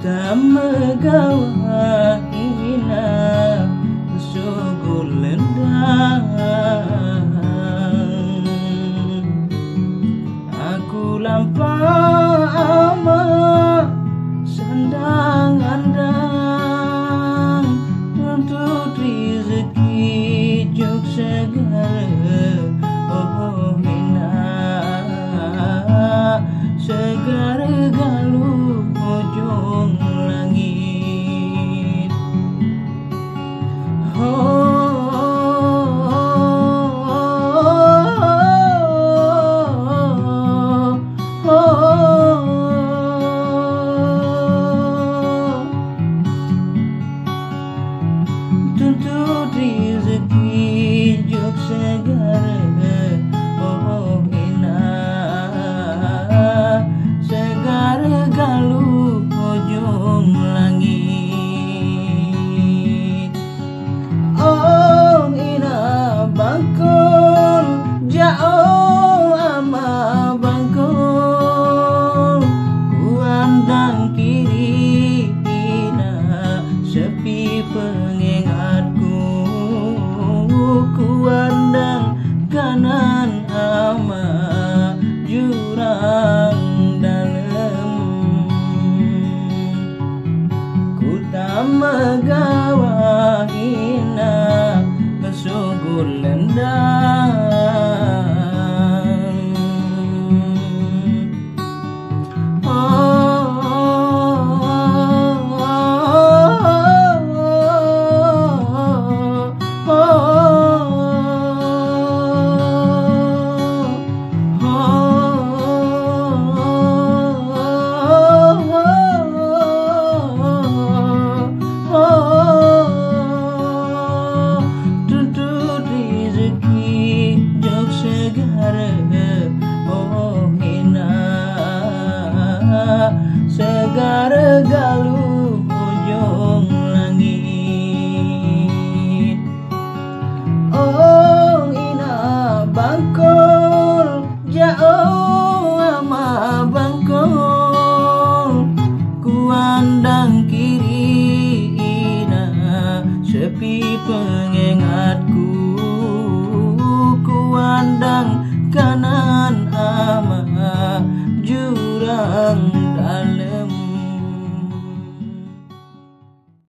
tak megawahina sugul lendang. Aku lampau ama sandang andang tuntut rezeki juk segala. Oh hina segala galuh ujung langit. Tuntut rezeki juk segala. Oh hina segala galuh ujung langit. Oh hina bangkul jauh ama bangkul kuandang kiri hina sepi pengingatku, kuandang kanan ama jurang dalam. Ku tak megawahina sugul lendang.